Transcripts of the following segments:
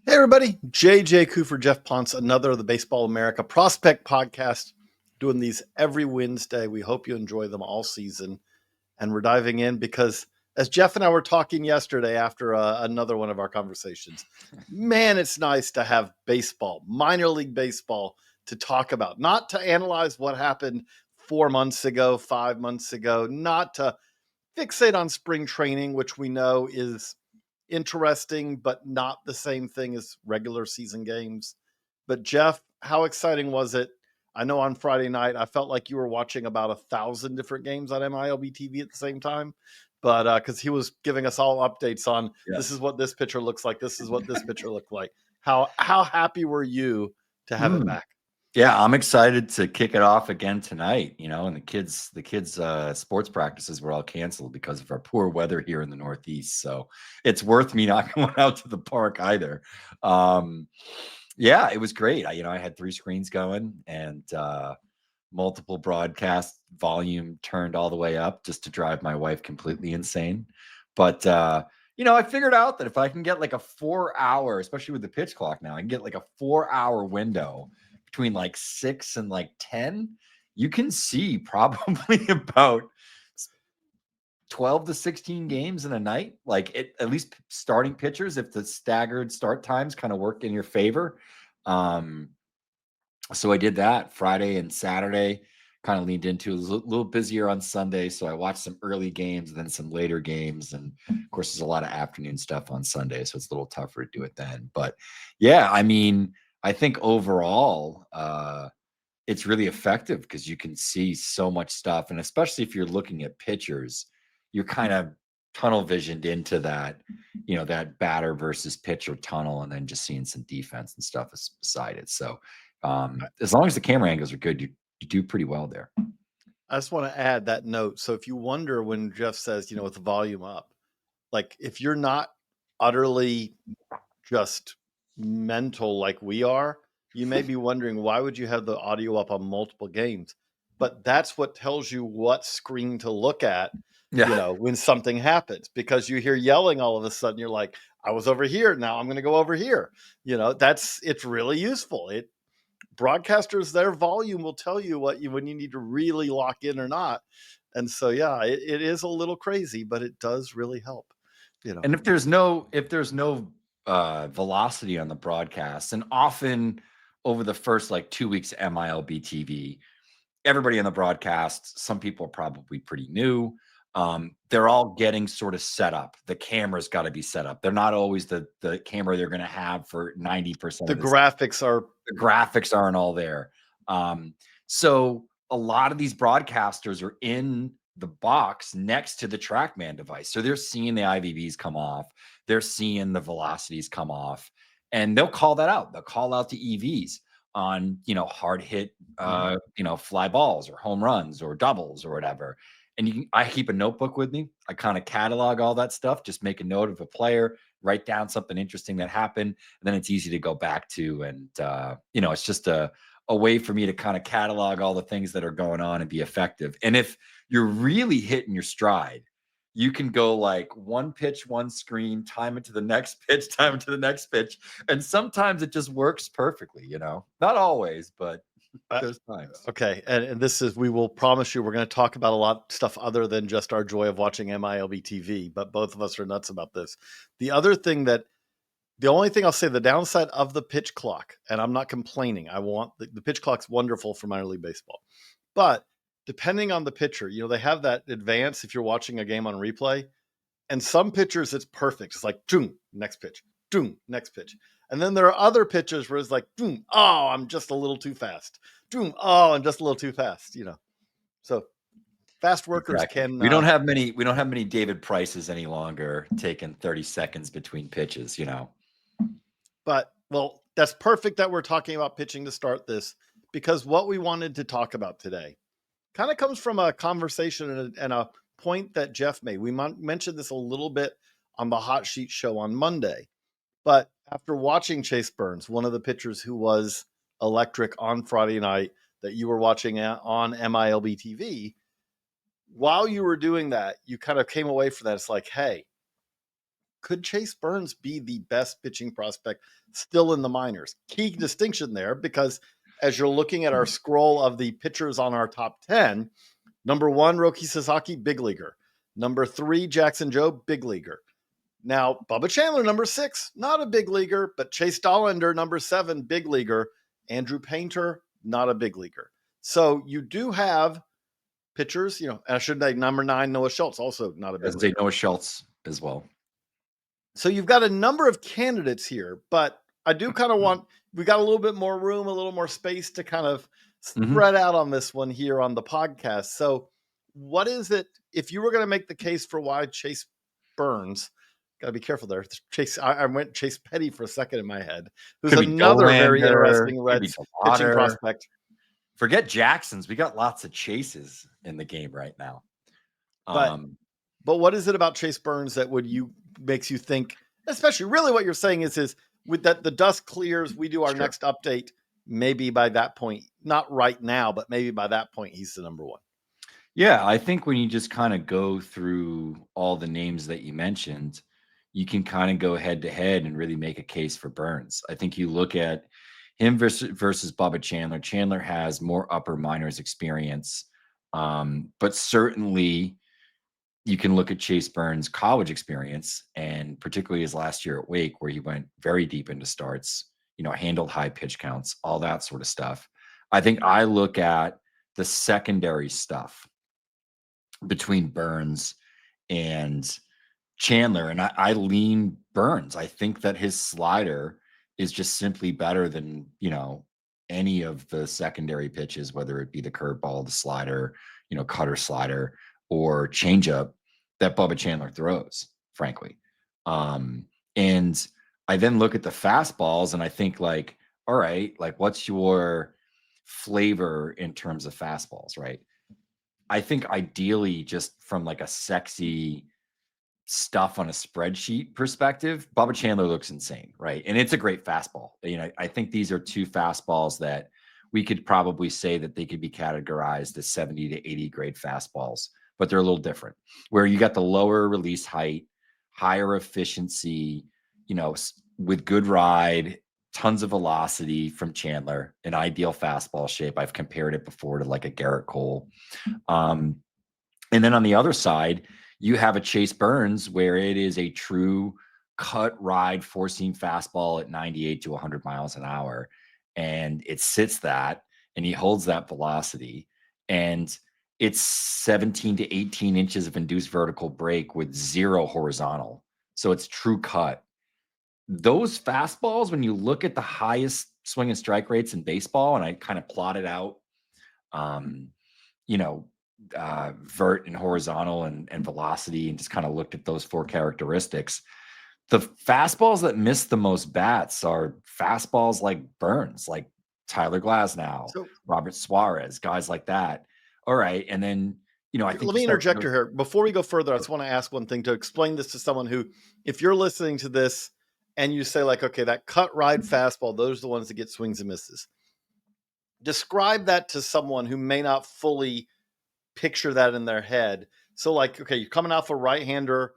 Hey everybody, JJ Cooper, Geoff Pontes, another of the Baseball America Prospect Podcast, doing these every Wednesday. We hope you enjoy them all season. And we're diving in because, as Geoff and I were talking yesterday after another one of our conversations, man, it's nice to have baseball, minor league baseball, to talk about, not to analyze what happened 4 months ago, 5 months ago, not to fixate on spring training, which we know is interesting, but not the same thing as regular season games. But Geoff, how exciting was it? I know on Friday night, I felt like you were watching about 1,000 different games on MILB TV at the same time. But because he was giving us all updates on this is what this pitcher looks like, this is what this pitcher looked like. How happy were you to have it back? Yeah, I'm excited to kick it off again tonight, and the kids sports practices were all canceled because of our poor weather here in the Northeast. So it's worth me not going out to the park either. Yeah, it was great. I had 3 screens going and multiple broadcast volume turned all the way up just to drive my wife completely insane. But I figured out that if I can get like a 4-hour, especially with the pitch clock now, I can get like a 4-hour window between like 6 and like 10, you can see probably about 12 to 16 games in a night, like at least starting pitchers, if the staggered start times kind of work in your favor. So I did that Friday and Saturday, kind of leaned into it. Was a little busier on Sunday. So I watched some early games, then some later games. And of course, there's a lot of afternoon stuff on Sunday. So it's a little tougher to do it then. But yeah, I think overall, it's really effective because you can see so much stuff. And especially if you're looking at pitchers, you're kind of tunnel visioned into that, that batter versus pitcher tunnel, and then just seeing some defense and stuff beside it. So as long as the camera angles are good, you do pretty well there. I just want to add that note. So if you wonder when Geoff says, with the volume up, like if you're not utterly just mental like we are, you may be wondering why would you have the audio up on multiple games? But that's what tells you what screen to look at, when something happens, because you hear yelling all of a sudden, you're like, I was over here, now I'm going to go over here. It's really useful. Broadcasters, their volume will tell you when you need to really lock in or not. And so, yeah, it is a little crazy, but it does really help. And if there's no velocity on the broadcast, and often over the first like 2 weeks MILB TV, everybody on the broadcast, some people are probably pretty new. They're all getting sort of set up. The camera's got to be set up. They're not always the camera they're going to have for 90% of the graphics aren't all there. So a lot of these broadcasters are in the box next to the TrackMan device. So they're seeing the IVBs come off. They're seeing the velocities come off, and they'll call that out. They'll call out the EVs on, hard hit, fly balls or home runs or doubles or whatever. And I keep a notebook with me. I kind of catalog all that stuff, just make a note of a player, write down something interesting that happened. And then it's easy to go back to. And, it's just a way for me to kind of catalog all the things that are going on and be effective. And if you're really hitting your stride, you can go like one pitch, one screen, time it to the next pitch, time it to the next pitch. And sometimes it just works perfectly, not always, but there's times. Okay. And this is, we will promise you, we're going to talk about a lot of stuff other than just our joy of watching MILB TV, but both of us are nuts about this. The only thing I'll say, the downside of the pitch clock, and I'm not complaining, I want the pitch clock's wonderful for minor league baseball, but depending on the pitcher, they have that advance if you're watching a game on replay, and some pitchers it's perfect. It's like, doom, next pitch, doom, next pitch. And then there are other pitchers where it's like, doom, oh, I'm just a little too fast. Doom, oh, I'm just a little too fast, So fast workers can. We don't have many David Prices any longer taking 30 seconds between pitches, But, well, that's perfect that we're talking about pitching to start this, because what we wanted to talk about today kind of comes from a conversation and a point that Geoff made. We mentioned this a little bit on the Hot Sheet show on Monday, but after watching Chase Burns, one of the pitchers who was electric on Friday night that you were watching on MILB TV, while you were doing that, you kind of came away from that. It's like, hey, could Chase Burns be the best pitching prospect still in the minors? Key distinction there, because as you're looking at our scroll of the pitchers on our top 10, number 1, Roki Sasaki, big leaguer. Number 3, Jackson Jobe, big leaguer. Now, Bubba Chandler, number 6, not a big leaguer, but Chase Dollander, number 7, big leaguer. Andrew Painter, not a big leaguer. So you do have pitchers, and I should say number 9, Noah Schultz, also not a big leaguer. Noah Schultz as well. So you've got a number of candidates here, but I do kind of want, we got a little bit more room, a little more space to kind of spread out on this one here on the podcast. So what is it, if you were going to make the case for why Chase Burns, got to be careful there. Chase, I went Chase Petty for a second in my head, who's another very interesting Reds pitching prospect. Forget Jackson's. We got lots of Chases in the game right now. But what is it about Chase Burns that makes you think, especially really what you're saying is with that the dust clears, we do our next update. Maybe by that point, not right now, but maybe by that point, he's the number 1. Yeah, I think when you just kind of go through all the names that you mentioned, you can kind of go head to head and really make a case for Burns. I think you look at him versus Bubba Chandler. Chandler has more upper minors experience, but certainly you can look at Chase Burns' college experience, and particularly his last year at Wake, where he went very deep into starts, handled high pitch counts, all that sort of stuff. I think I look at the secondary stuff between Burns and Chandler, and I lean Burns. I think that his slider is just simply better than, any of the secondary pitches, whether it be the curveball, the slider, cutter slider, or changeup that Bubba Chandler throws, frankly. And I then look at the fastballs and I think like, all right, like what's your flavor in terms of fastballs, right? I think ideally just from like a sexy stuff on a spreadsheet perspective, Bubba Chandler looks insane, right? And it's a great fastball. I think these are 2 fastballs that we could probably say that they could be categorized as 70 to 80 grade fastballs, but they're a little different, where you got the lower release height, higher efficiency, with good ride, tons of velocity from Chandler, an ideal fastball shape. I've compared it before to like a Garrett Cole. And then on the other side, you have a Chase Burns where it is a true cut ride 4-seam fastball at 98 to 100 miles an hour. And it sits that, and he holds that velocity. And it's 17 to 18 inches of induced vertical break with 0 horizontal. So it's true cut. Those fastballs, when you look at the highest swing and strike rates in baseball, and I kind of plotted out, vert and horizontal and velocity, and just kind of looked at those 4 characteristics. The fastballs that miss the most bats are fastballs like Burns, like Tyler Glasnow, Robert Suarez, guys like that. All right. And then, I think let me interject here. Before we go further, I just want to ask one thing to explain this to someone who, if you're listening to this and you say like, okay, that cut ride fastball, those are the ones that get swings and misses. Describe that to someone who may not fully picture that in their head. So like, okay, you're coming off a right-hander,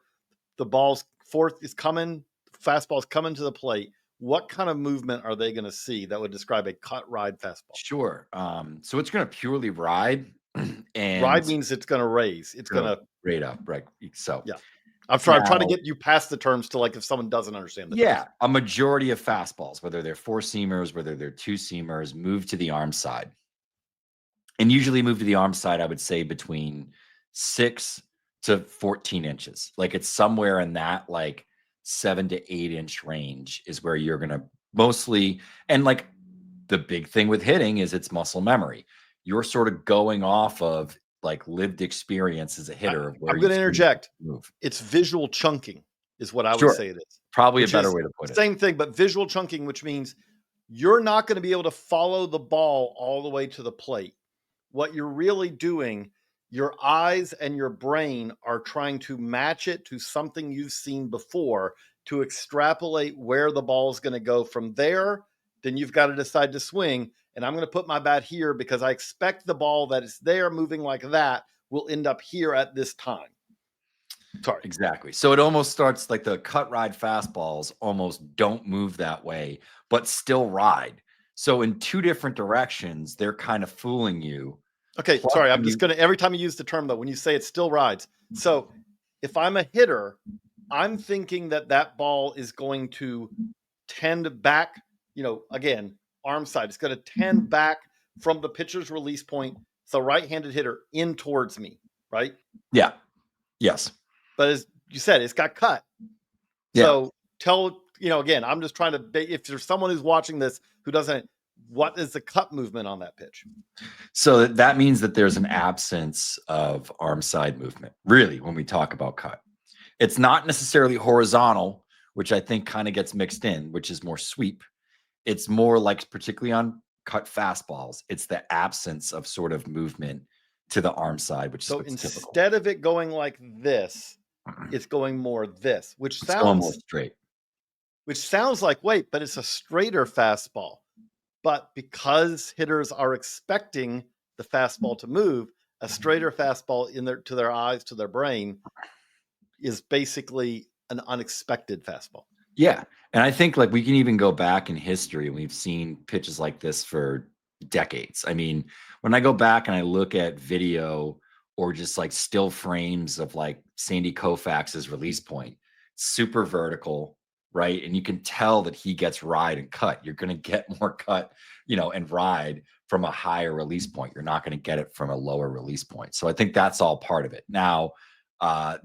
the ball's fourth is coming, fastball's coming to the plate. What kind of movement are they going to see that would describe a cut ride fastball? Sure. So it's going to purely ride. And ride means it's going to raise. It's going to rate up, right? So yeah. I'm trying to get you past the terms to like if someone doesn't understand the terms. A majority of fastballs, whether they're 4-seamers, whether they're 2-seamers, move to the arm side. And usually move to the arm side, I would say between 6 to 14 inches. Like it's somewhere in that like 7 to 8 inch range is where you're going to mostly, and like the big thing with hitting is it's muscle memory. You're sort of going off of like lived experience as a hitter. I'm going to interject. It's visual chunking is what I would say it is. Probably a better way to put it. Same thing, but visual chunking, which means you're not going to be able to follow the ball all the way to the plate. What you're really doing, your eyes and your brain are trying to match it to something you've seen before to extrapolate where the ball is going to go from there. Then you've got to decide to swing. And I'm going to put my bat here because I expect the ball that is there moving like that will end up here at this time. Sorry. Exactly. So it almost starts like the cut ride fastballs almost don't move that way, but still ride. So in two different directions, they're kind of fooling you. Okay, Plus, sorry. I I'm just mean, going to, every time you use the term though, when you say it still rides. So if I'm a hitter, I'm thinking that that ball is going to tend back, again, arm side. It's going to tend back from the pitcher's release point, the right-handed hitter, in towards me, right? yeah. Yes. But as you said, it's got cut. Yeah. So again, I'm just trying to, if there's someone who's watching this who doesn't, what is the cut movement on that pitch? So that means that there's an absence of arm side movement, really, when we talk about cut. It's not necessarily horizontal, which I think kind of gets mixed in, which is more sweep. It's more like, particularly on cut fastballs, it's the absence of sort of movement to the arm side, which is So what's typical. instead of it going like this, it's going more this, which It's going more sounds straight. like, wait, but it's a straighter fastball. But because hitters are expecting the fastball to move, a straighter fastball to their eyes, to their brain, is basically an unexpected fastball. Yeah. And I think like we can even go back in history and we've seen pitches like this for decades. I mean, when I go back and I look at video or just like still frames of like Sandy Koufax's release point, super vertical, right? And you can tell that he gets ride and cut. You're going to get more cut, and ride from a higher release point. You're not going to get it from a lower release point. So I think that's all part of it. Now,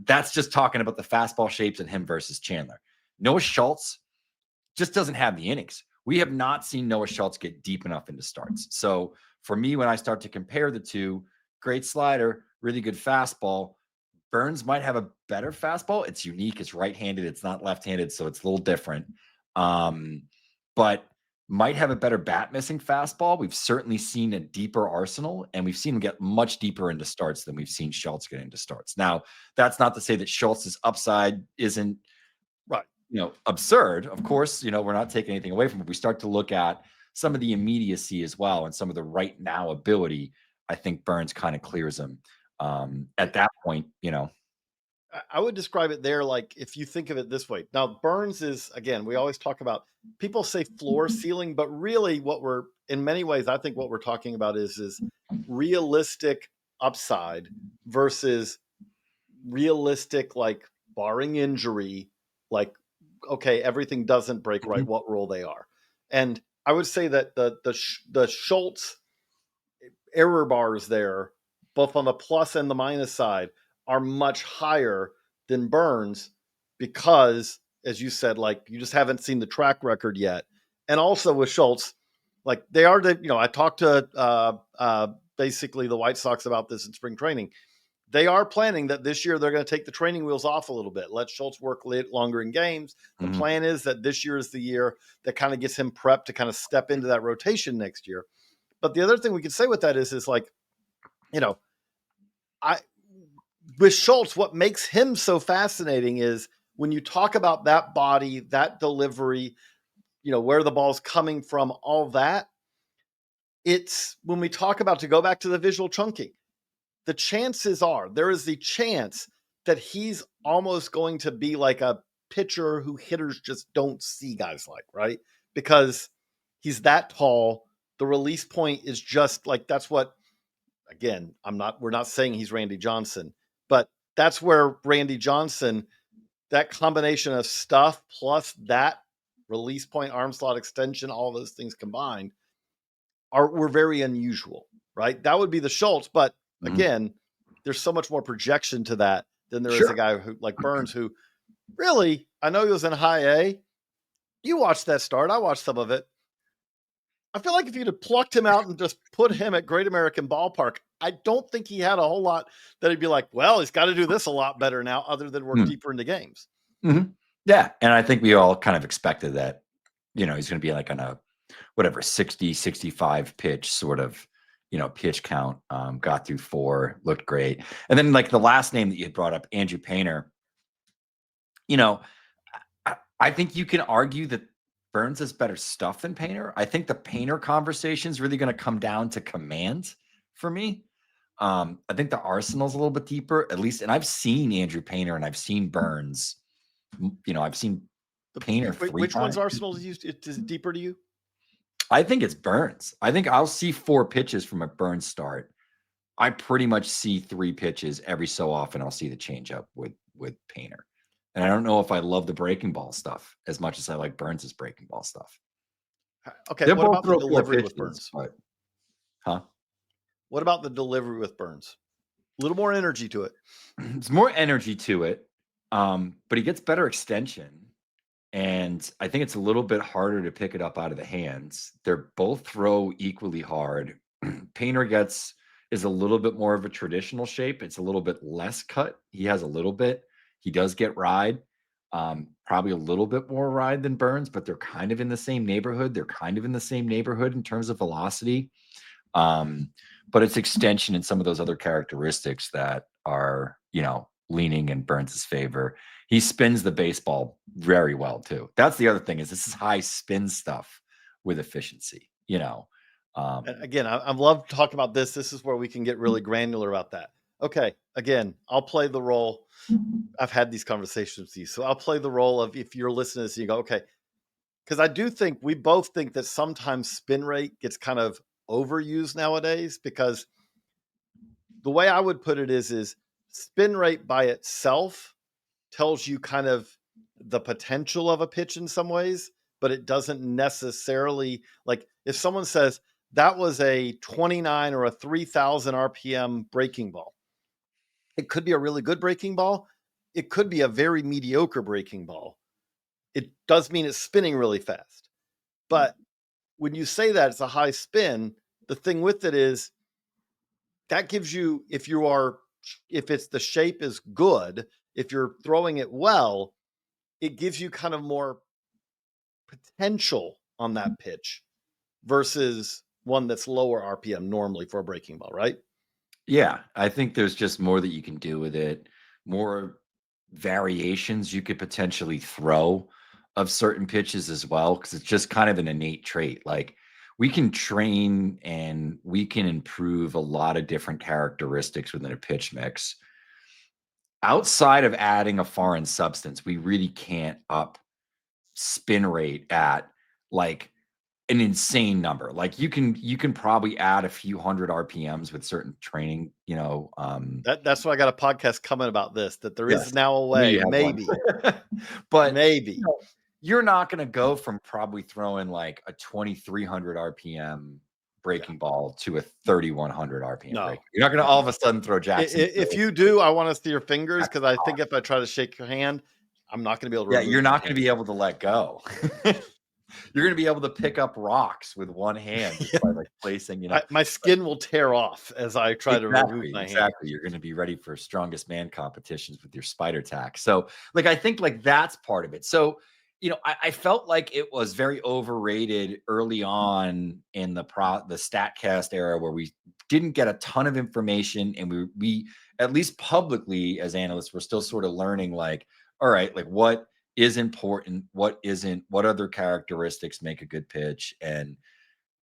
that's just talking about the fastball shapes and him versus Chandler. Noah Schultz just doesn't have the innings. We have not seen Noah Schultz get deep enough into starts. So for me, when I start to compare the two, great slider, really good fastball. Burns might have a better fastball. It's unique. It's right-handed. It's not left-handed, so it's a little different. But might have a better bat missing fastball. We've certainly seen a deeper arsenal, and we've seen him get much deeper into starts than we've seen Schultz get into starts. Now, that's not to say that Schultz's upside isn't right. Absurd. Of course, we're not taking anything away from it. We start to look at some of the immediacy as well and some of the right now ability. I think Burns kind of clears him. At that point, I would describe it there like if you think of it this way. Now, Burns is, again, we always talk about, people say floor ceiling, but really in many ways, I think what we're talking about is realistic upside versus realistic, like barring injury, like, okay, everything doesn't break right, what role they are. And I would say that the Schultz error bars there, both on the plus and the minus side, are much higher than Burns because, as you said, like you just haven't seen the track record yet. And also with Schultz, like they are I talked to basically the White Sox about this in spring training. They are planning that this year they're going to take the training wheels off a little bit, let Schultz work longer in games. The plan is that this year is the year that kind of gets him prepped to kind of step into that rotation next year. But the other thing we could say with that is like, with Schultz, what makes him so fascinating is when you talk about that body, that delivery, where the ball's coming from, all that. It's when we talk about, to go back to the visual chunking, the chances are there is the chance that he's almost going to be like a pitcher who hitters just don't see guys like, right? Because he's that tall. The release point is just like, that's what, again, we're not saying he's Randy Johnson, but that's where Randy Johnson, that combination of stuff plus that release point, arm slot extension, all those things combined were very unusual, right? That would be the Schultz, but again, there's so much more projection to that than there is a guy who like Burns, who really, I know he was in high A. You watched that start. I watched some of it. I feel like if you'd have plucked him out and just put him at Great American Ballpark, I don't think he had a whole lot that he'd be like, well, he's got to do this a lot better now, other than work deeper into games. Yeah. And I think we all kind of expected that, he's going to be like on a, 60, 65 pitch sort of, pitch count, got through 4, looked great. And then like the last name that you had brought up, Andrew Painter, I think you can argue that Burns has better stuff than Painter. I think the Painter conversation is really going to come down to command for me. I think the arsenal's a little bit deeper, at least. And I've seen Andrew Painter and I've seen Burns. I've seen Painter three Which one's times. arsenal is deeper to you? I think it's Burns. I think I'll see 4 pitches from a Burns start. I pretty much see 3 pitches every so often. I'll see the changeup with Painter. And I don't know if I love the breaking ball stuff as much as I like Burns's breaking ball stuff. Okay, They're what both about the delivery with Burns? But, huh? What about the delivery with Burns? A little more energy to it. There's more energy to it, but he gets better extension. And I think it's a little bit harder to pick it up out of the hands. They're both throw equally hard. Painter is a little bit more of a traditional shape. It's a little bit less cut. He has a little bit. He does get ride, probably a little bit more ride than Burns, but they're kind of in the same neighborhood. They're kind of in the same neighborhood in terms of velocity. But it's extension and some of those other characteristics that are, leaning in Burns's favor. He spins the baseball very well too. That's the other thing is this is high spin stuff with efficiency, And again, I love talking about this. This is where we can get really granular about that. Okay, again, I'll play the role. I've had these conversations with you, so I'll play the role of if you're listening to this, you go, okay, because I do think we both think that sometimes spin rate gets kind of overused nowadays, because the way I would put it is spin rate by itself tells you kind of the potential of a pitch in some ways, but it doesn't necessarily, like if someone says that was a 29 or a 3,000 RPM breaking ball, it could be a really good breaking ball. It could be a very mediocre breaking ball. It does mean it's spinning really fast. But when you say that it's a high spin, the thing with it is that gives you, if it's the shape is good, if you're throwing it well, it gives you kind of more potential on that pitch versus one that's lower RPM normally for a breaking ball, right? Yeah, I think there's just more that you can do with it, more variations you could potentially throw of certain pitches as well, because it's just kind of an innate trait. Like we can train and we can improve a lot of different characteristics within a pitch mix. Outside of adding a foreign substance, we really can't up spin rate at like an insane number. Like you can probably add a few hundred RPMs with certain training, That's why I got a podcast coming about this, that there is Yes, now a I knew you way, had one. maybe, But maybe. You're not going to go from probably throwing like a 2,300 RPM breaking ball to a 3,100 RPM No. breaking. You're not going to all of a sudden throw Jackson. If you do, I want to see your fingers, because I think if I try to shake your hand, I'm not going to be able to. Yeah, you're not going to be able to let go. You're going to be able to pick up rocks with one hand just by like placing, my skin will tear off as I try to remove my hand. Exactly. You're going to be ready for strongest man competitions with your spider tack. So like, I think like that's part of it. So, I felt like it was very overrated early on in the StatCast era, where we didn't get a ton of information, and we at least publicly as analysts, we're still sort of learning like, all right, like what is important, what isn't, what other characteristics make a good pitch, and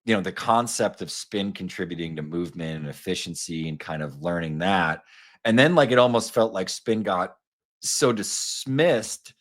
the concept of spin contributing to movement and efficiency, and kind of learning that. And then like it almost felt like spin got so dismissed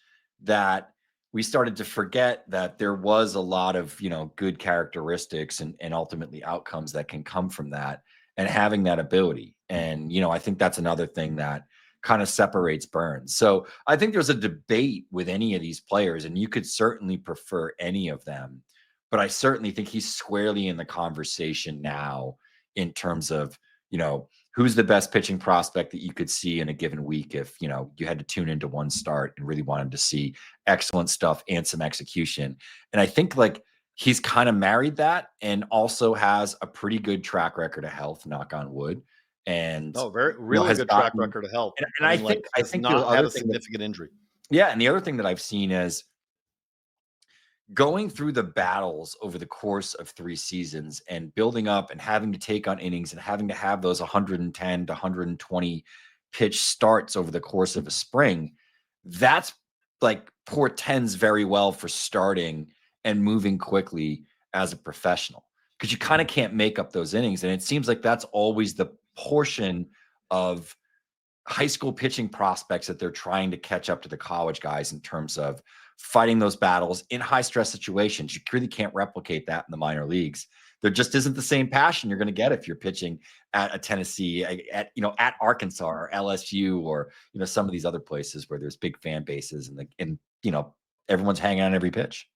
that we started to forget that there was a lot of good characteristics and ultimately outcomes that can come from that, and having that ability. And I think that's another thing that kind of separates Burns. So I think there's a debate with any of these players, and you could certainly prefer any of them, but I certainly think he's squarely in the conversation now in terms of who's the best pitching prospect that you could see in a given week if you had to tune into one start and really wanted to see excellent stuff and some execution. And I think like he's kind of married that, and also has a pretty good track record of health, knock on wood. And really good track record of health. And I think not had a significant injury. Yeah, and the other thing that I've seen is going through the battles over the course of 3 seasons and building up and having to take on innings and having to have those 110 to 120 pitch starts over the course of a spring, that's like portends very well for starting and moving quickly as a professional, because you kind of can't make up those innings. And it seems like that's always the portion of high school pitching prospects that they're trying to catch up to the college guys in terms of fighting those battles in high stress situations. You really can't replicate that in the minor leagues. There just isn't the same passion you're going to get if you're pitching at a Tennessee, at Arkansas or LSU, or some of these other places where there's big fan bases and everyone's hanging on every pitch.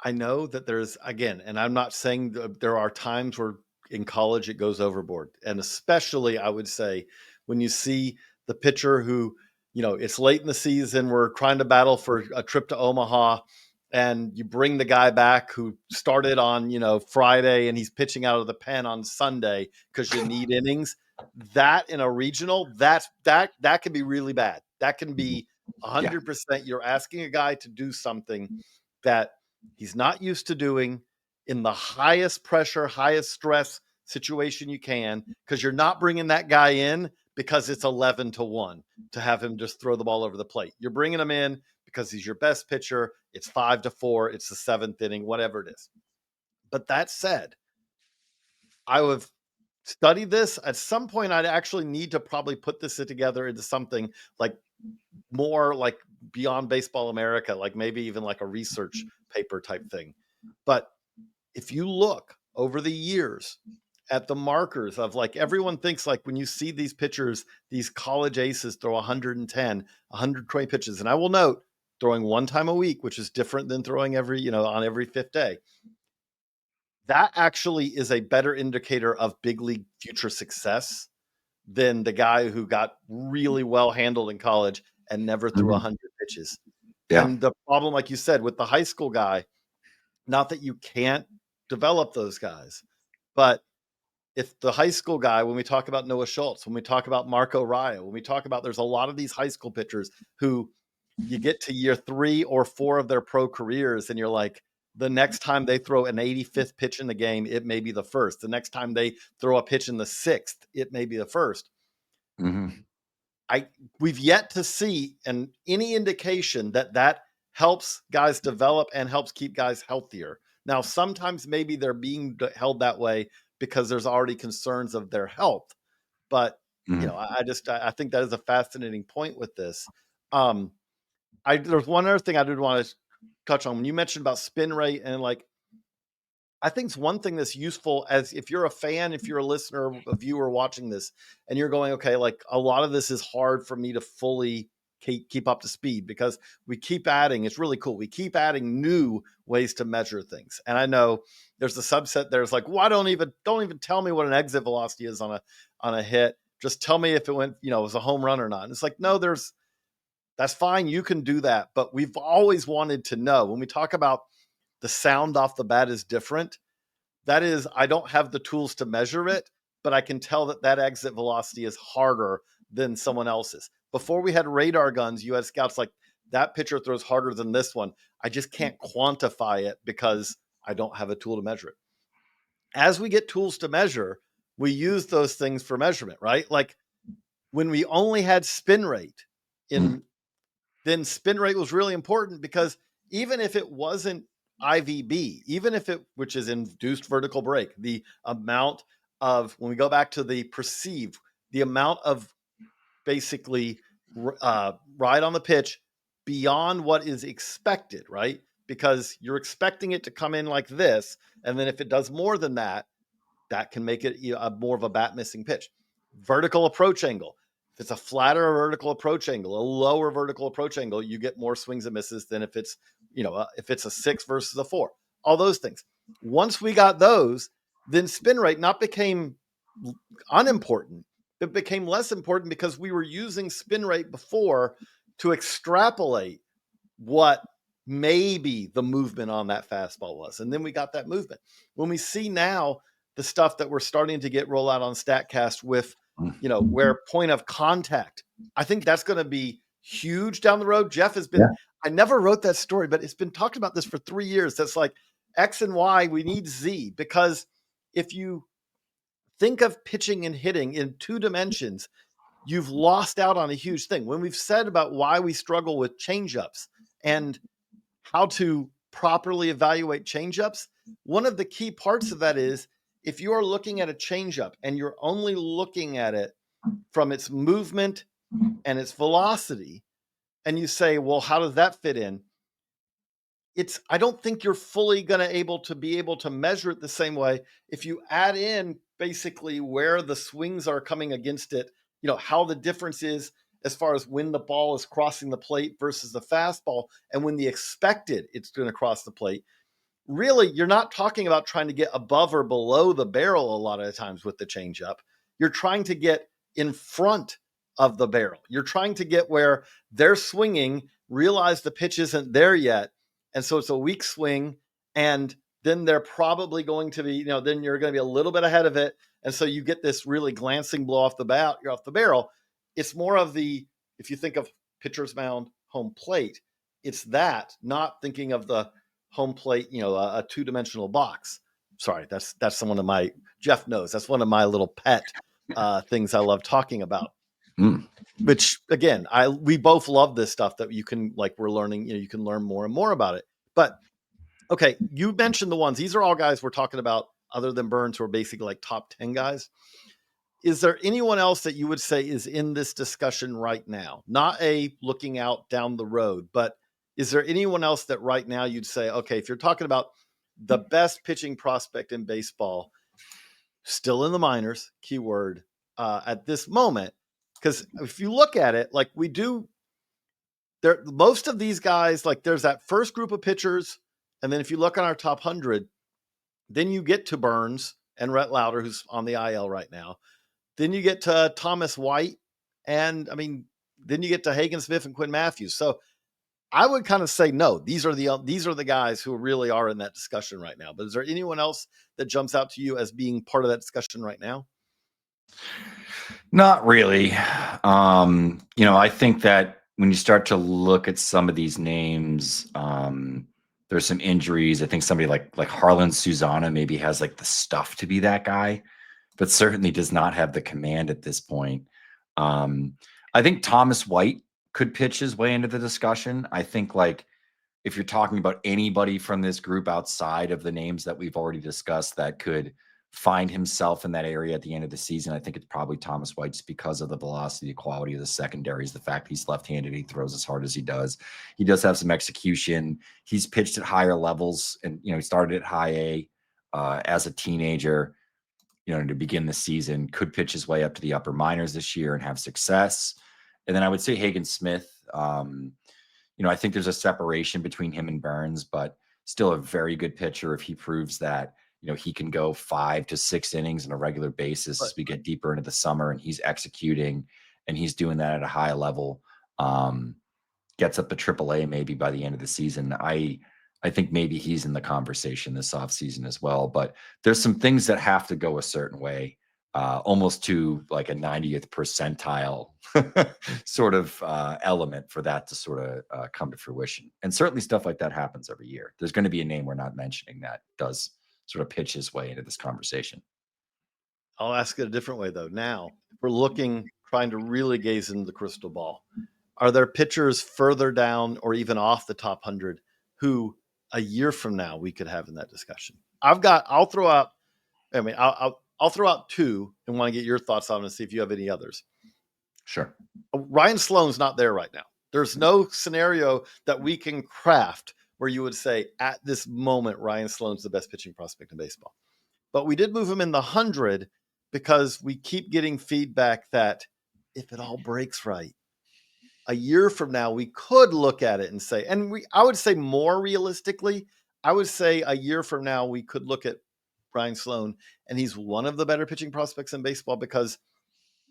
I know that there's, again, and I'm not saying there are times where in college it goes overboard, and especially I would say when you see the pitcher who, it's late in the season, we're trying to battle for a trip to Omaha, and you bring the guy back who started on, Friday, and he's pitching out of the pen on Sunday because you need innings. That in a regional, that can be really bad. That can be 100%. You're asking a guy to do something that he's not used to doing in the highest pressure, highest stress situation you can, because you're not bringing that guy in because it's 11-1 to have him just throw the ball over the plate. You're bringing him in because he's your best pitcher. It's 5-4. It's the 7th inning, whatever it is. But that said, I would study this. At some point, I'd actually need to probably put this together into something like more like Beyond Baseball America, like maybe even like a research paper type thing. But if you look over the years at the markers of, like, everyone thinks, like, when you see these pitchers, these college aces throw 110, 120 pitches. And I will note, throwing one time a week, which is different than throwing on every fifth day. That actually is a better indicator of big league future success than the guy who got really well handled in college and never threw 100 pitches. Yeah. And the problem, like you said, with the high school guy, not that you can't develop those guys, but if the high school guy, when we talk about Noah Schultz, when we talk about Marco Raya, when we talk about, there's a lot of these high school pitchers who you get to year 3 or 4 of their pro careers, and you're like, the next time they throw an 85th pitch in the game, it may be the first. The next time they throw a pitch in the 6th, it may be the first. We've yet to see any indication that helps guys develop and helps keep guys healthier. Now, sometimes maybe they're being held that way because there's already concerns of their health. But, I think that is a fascinating point with this. There's one other thing I did want to touch on. When you mentioned about spin rate, and I think it's one thing that's useful, as if you're a fan, if you're a listener, a viewer watching this, and you're going, okay, like, a lot of this is hard for me to fully keep up to speed, because we keep adding, it's really cool, we keep adding new ways to measure things. And I know there's a subset there's like, why don't even tell me what an exit velocity is on a hit. Just tell me if it went, it was a home run or not. And it's like, no, that's fine. You can do that. But we've always wanted to know, when we talk about the sound off the bat is different, that is, I don't have the tools to measure it, but I can tell that exit velocity is harder than someone else's. Before we had radar guns, you had scouts like, that pitcher throws harder than this one. I just can't quantify it because I don't have a tool to measure it. As we get tools to measure, we use those things for measurement, right? Like, when we only had spin rate, then spin rate was really important, because even if it wasn't IVB, which is induced vertical break, the amount of, when we go back to the perceived, the amount of basically ride on the pitch beyond what is expected, right? Because you're expecting it to come in like this, and then if it does more than that, that can make it more of a bat missing pitch. Vertical approach angle. If it's a flatter vertical approach angle, a lower vertical approach angle, you get more swings and misses than if it's, if it's a 6 versus a 4. All those things. Once we got those, then spin rate not became unimportant. It became less important because we were using spin rate before to extrapolate what maybe the movement on that fastball was. And then we got that movement. When we see now the stuff that we're starting to get roll out on StatCast with, where point of contact, I think that's going to be huge down the road. Geoff has been, I never wrote that story, but it's been talked about this for 3 years. That's like X and Y, we need Z, because if you think of pitching and hitting in 2 dimensions, you've lost out on a huge thing. When we've said about why we struggle with changeups and how to properly evaluate changeups, one of the key parts of that is if you are looking at a changeup and you're only looking at it from its movement and its velocity, and you say, well, how does that fit in? I don't think you're fully going to be able to measure it the same way if you add in basically where the swings are coming against it, how the difference is as far as when the ball is crossing the plate versus the fastball and when the expected it's going to cross the plate. Really, you're not talking about trying to get above or below the barrel a lot of the times with the changeup. You're trying to get in front of the barrel. You're trying to get where they're swinging, realize the pitch isn't there yet, and so it's a weak swing, and then they're probably going to be, then you're going to be a little bit ahead of it, and so you get this really glancing blow off the bat, you're off the barrel. It's more of if you think of pitcher's mound, home plate, it's that, not thinking of the home plate, a two-dimensional box. Sorry, that's one of my, Geoff knows, that's one of my little pet things I love talking about. Which again, we both love this stuff that you can, like, we're learning, you can learn more and more about it. But okay, you mentioned the ones, these are all guys we're talking about other than Burns, who are basically like top 10 guys. Is there anyone else that you would say is in this discussion right now? Not looking out down the road, but is there anyone else that right now you'd say, okay, if you're talking about the best pitching prospect in baseball, still in the minors, keyword, at this moment? Because if you look at it, like we do, most of these guys, like there's that first group of pitchers, and then if you look on our top 100, then you get to Burns and Rhett Lauder, who's on the IL right now. Then you get to Thomas White, and then you get to Hagen Smith and Quinn Matthews. So I would kind of say no. These are the guys who really are in that discussion right now. But is there anyone else that jumps out to you as being part of that discussion right now? Not really. I think that when you start to look at some of these names, there's some injuries. I think somebody like Harlan Suzana maybe has like the stuff to be that guy, but certainly does not have the command at this point. I think Thomas White could pitch his way into the discussion. I think, like, if you're talking about anybody from this group outside of the names that we've already discussed that could find himself in that area at the end of the season, I think it's probably Thomas White, just because of the velocity, the quality of the secondaries, the fact he's left-handed, he throws as hard as he does. He does have some execution. He's pitched at higher levels, and he started at high A as a teenager. To begin the season, could pitch his way up to the upper minors this year and have success. And then I would say Hagen Smith. I think there's a separation between him and Burns, but still a very good pitcher if he proves that, he can go 5 to 6 innings on a regular basis as we get deeper into the summer, and he's executing and he's doing that at a high level. Gets up to AAA maybe by the end of the season. I think maybe he's in the conversation this offseason as well, but there's some things that have to go a certain way, almost to like a 90th percentile sort of element for that to sort of come to fruition. And certainly stuff like that happens every year. There's going to be a name we're not mentioning that does sort of pitch his way into this conversation. I'll ask it a different way, though. Now, if we're trying to really gaze into the crystal ball, are there pitchers further down or even off the top 100 who a year from now we could have in that discussion? I'll throw out 2 and want to get your thoughts on it and see if you have any others. Sure. Ryan Sloan's not there right now. There's no scenario that we can craft where you would say at this moment, Ryan Sloan's the best pitching prospect in baseball. But we did move him in the 100 because we keep getting feedback that if it all breaks right, a year from now, we could look at it and say, I would say more realistically, I would say a year from now, we could look at Ryan Sloan, and he's one of the better pitching prospects in baseball because,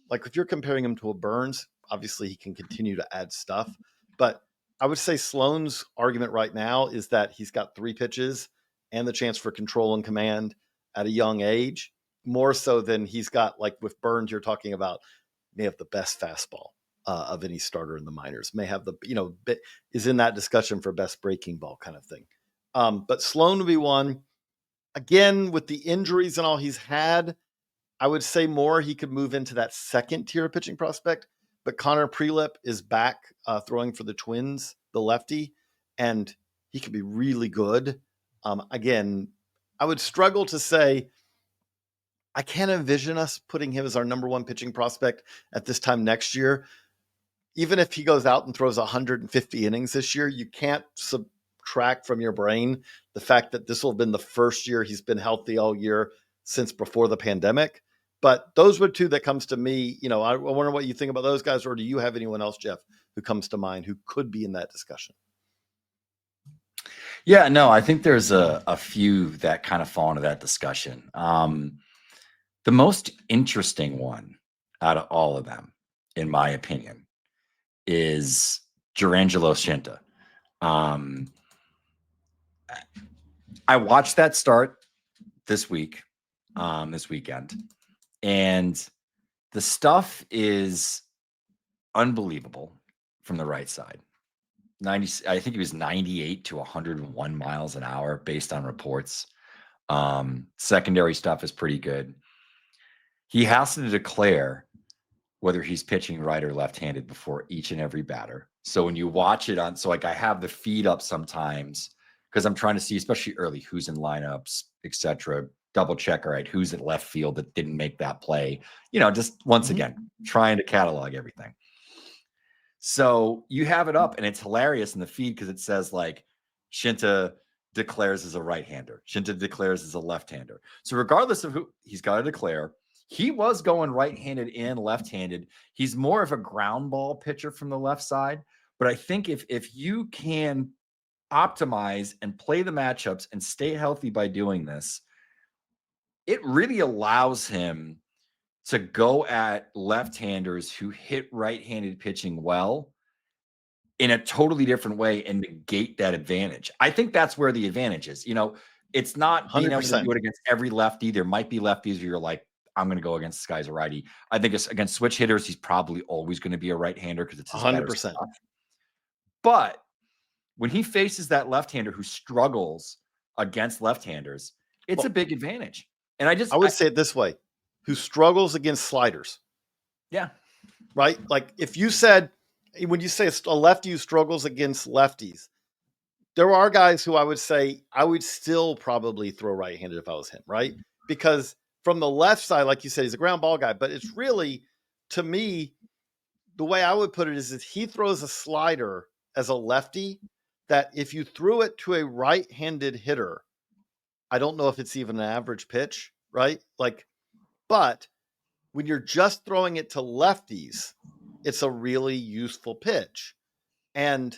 like, if you're comparing him to a Burns, obviously he can continue to add stuff. But I would say Sloan's argument right now is that he's got 3 pitches and the chance for control and command at a young age, more so than he's got, like with Burns, you're talking about, may have the best fastball of any starter in the minors, may have is in that discussion for best breaking ball kind of thing. But Sloan would be one. Again, with the injuries and all he's had, I would say more he could move into that second tier pitching prospect. But Connor Prelip is back throwing for the Twins, the lefty, and he could be really good. Again, I would struggle to say I can't envision us putting him as our number one pitching prospect at this time next year. Even if he goes out and throws 150 innings this year, you can't subtract from your brain the fact that this will have been the first year he's been healthy all year since before the pandemic. But those were two that comes to me. I wonder what you think about those guys, or do you have anyone else, Geoff, who comes to mind who could be in that discussion? Yeah, no, I think there's a few that kind of fall into that discussion. The most interesting one out of all of them, in my opinion, is Jurangelo Shinta. I watched that start this weekend, and the stuff is unbelievable from the right side. I think he was 98 to 101 miles an hour based on reports. Secondary stuff is pretty good. He has to declare whether he's pitching right or left-handed before each and every batter. So when you watch it I have the feed up sometimes because I'm trying to see, especially early, who's in lineups, etc. Double check, all right, who's at left field that didn't make that play. Just once again, trying to catalog everything. So you have it up, and it's hilarious in the feed because it says like Shinta declares as a right-hander, Shinta declares as a left-hander. So regardless of who he's got to declare, he was going right-handed and left-handed. He's more of a ground ball pitcher from the left side. But I think if you can optimize and play the matchups and stay healthy by doing this, it really allows him to go at left-handers who hit right-handed pitching well in a totally different way and negate that advantage. I think that's where the advantage is. It's not being 100%. able to do it against every lefty. There might be lefties where you're like, I'm going to go against this guy's a righty. I think it's against switch hitters, he's probably always going to be a right-hander because it's his 100%. Better stuff. But when he faces that left-hander who struggles against left-handers, it's a big advantage. And I would say it this way, who struggles against sliders. Yeah. Right? Like if you said, when you say a lefty who struggles against lefties, there are guys who I would say I would still probably throw right-handed if I was him, right? Because from the left side, like you said, he's a ground ball guy, but it's really, to me, the way I would put it is that he throws a slider as a lefty that if you threw it to a right-handed hitter, I don't know if it's even an average pitch, right? But when you're just throwing it to lefties, it's a really useful pitch. And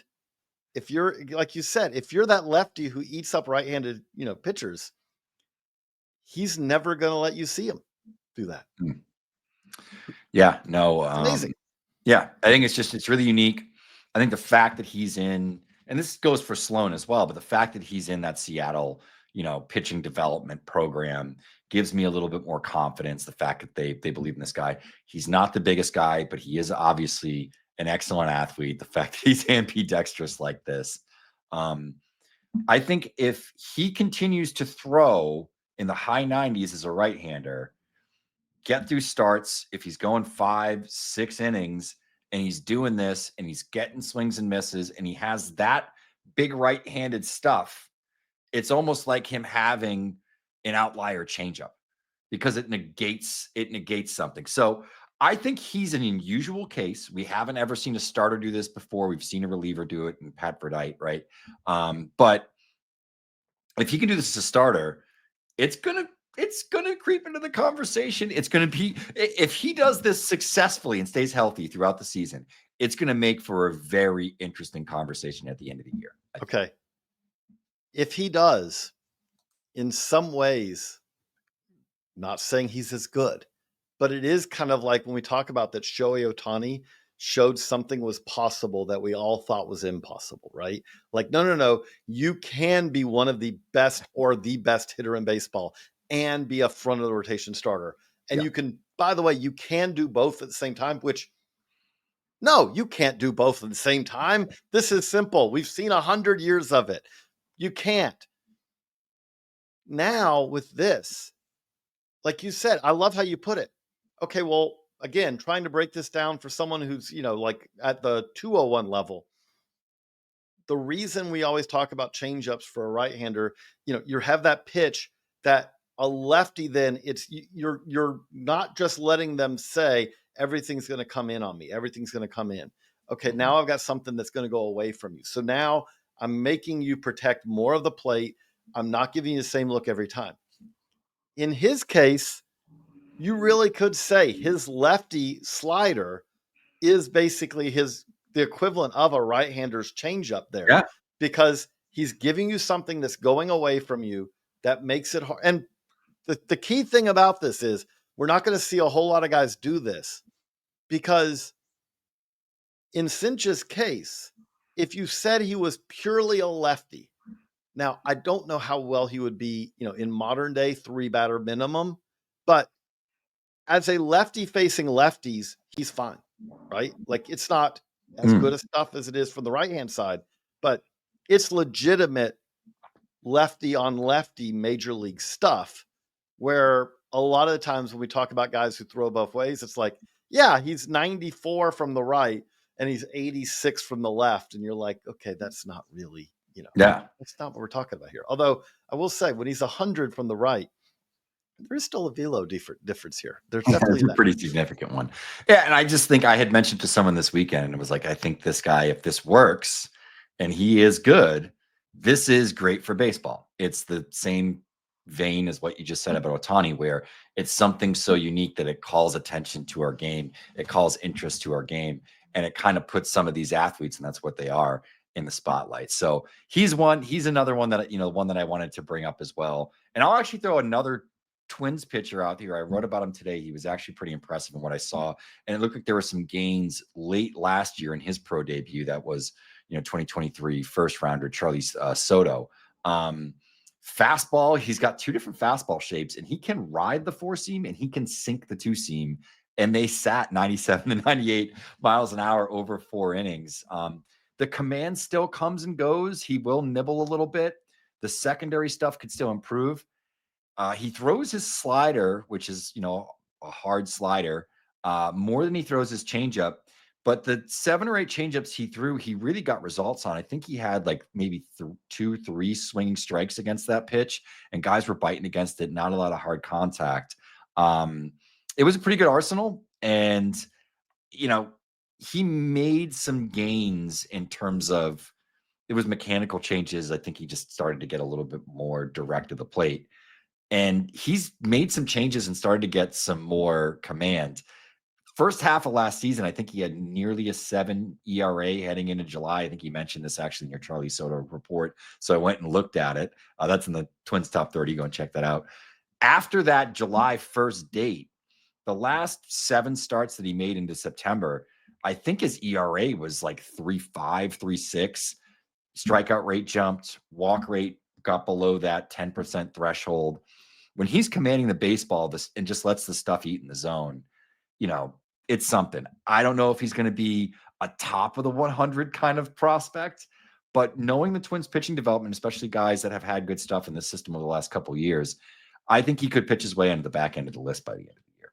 if you're, like you said, if you're that lefty who eats up right-handed, pitchers, he's never going to let you see him do that. Yeah, no. It's amazing. Yeah, I think it's really unique. I think the fact that he's in, and this goes for Sloan as well, but the fact that he's in that Seattle, pitching development program gives me a little bit more confidence. The fact that they believe in this guy. He's not the biggest guy, but he is obviously an excellent athlete. The fact that he's ambidextrous like this. I think if he continues to throw in the high 90s as a right-hander, get through starts, if he's going 5-6 innings and he's doing this and he's getting swings and misses and he has that big right-handed stuff, it's almost like him having an outlier changeup because it negates something. So I think he's an unusual case. We haven't ever seen a starter do this before. We've seen a reliever do it in Pat Verdite, right? But if he can do this as a starter, it's gonna creep into the conversation. It's gonna be, if he does this successfully and stays healthy throughout the season, it's gonna make for a very interesting conversation at the end of the year. Okay. If he does, in some ways, not saying he's as good, but it is kind of like when we talk about that Shohei Ohtani showed something was possible that we all thought was impossible, right? Like, no, you can be one of the best or the best hitter in baseball and be a front of the rotation starter. And you can, by the way, you can do both at the same time, which, no, you can't do both at the same time. This is simple. We've seen 100 years of it. You can't. Now with this, like you said, I love how you put it. Okay, well, again, trying to break this down for someone who's, like at the 201 level, the reason we always talk about changeups for a right-hander, you have that pitch that a lefty, then you're not just letting them say everything's going to come in on me. Everything's going to come in. Okay, now I've got something that's going to go away from you. So now I'm making you protect more of the plate. I'm not giving you the same look every time. In his case, you really could say his lefty slider is basically the equivalent of a right-hander's changeup there. Yeah. Because he's giving you something that's going away from you that makes it hard. And the key thing about this is we're not going to see a whole lot of guys do this, because in Cinch's case, if you said he was purely a lefty, now I don't know how well he would be, in modern day 3-batter minimum, but as a lefty facing lefties, he's fine, right? Like, it's not as good a stuff as it is from the right-hand side, but it's legitimate lefty on lefty major league stuff, where a lot of the times when we talk about guys who throw both ways, it's like, yeah, he's 94 from the right and he's 86 from the left. And you're like, okay, that's not really, that's not what we're talking about here. Although I will say, when he's 100 from the right, there's still a velo difference here. There's definitely a pretty significant one. Yeah. And I just think I had mentioned to someone this weekend, and it was like, I think this guy, if this works and he is good, this is great for baseball. It's the same vein as what you just said about Ohtani, where it's something so unique that it calls attention to our game. It calls interest to our game, and it kind of puts some of these athletes, and that's what they are, in the spotlight. So he's another one that, one that I wanted to bring up as well. And I'll actually throw another Twins pitcher out here. I wrote about him today. He was actually pretty impressive in what I saw. And it looked like there were some gains late last year in his pro debut. That was, 2023 first rounder, Charlie Soto. Fastball, he's got two different fastball shapes, and he can ride the 4-seam and he can sink the 2-seam. And they sat 97 to 98 miles an hour over 4 innings. The command still comes and goes. He will nibble a little bit. The secondary stuff could still improve. He throws his slider, which is, a hard slider, more than he throws his changeup. But the 7 or 8 changeups he threw, he really got results on. I think he had like maybe 2-3 swinging strikes against that pitch, and guys were biting against it. Not a lot of hard contact. It was a pretty good arsenal, and he made some gains in terms of, it was mechanical changes. I think he just started to get a little bit more direct to the plate. And he's made some changes and started to get some more command. First half of last season, I think he had nearly a 7 ERA heading into July. I think he mentioned this actually in your Charlie Soto report. So I went and looked at it. That's in the Twins top 30. Go and check that out. After that July 1st date, the last 7 starts that he made into September, I think his ERA was like 3.5, 3.6. Strikeout rate jumped. Walk rate got below that 10% threshold. When he's commanding the baseball and just lets the stuff eat in the zone, it's something. I don't know if he's going to be a top of the 100 kind of prospect, but knowing the Twins pitching development, especially guys that have had good stuff in the system over the last couple of years, I think he could pitch his way into the back end of the list by the end of the year.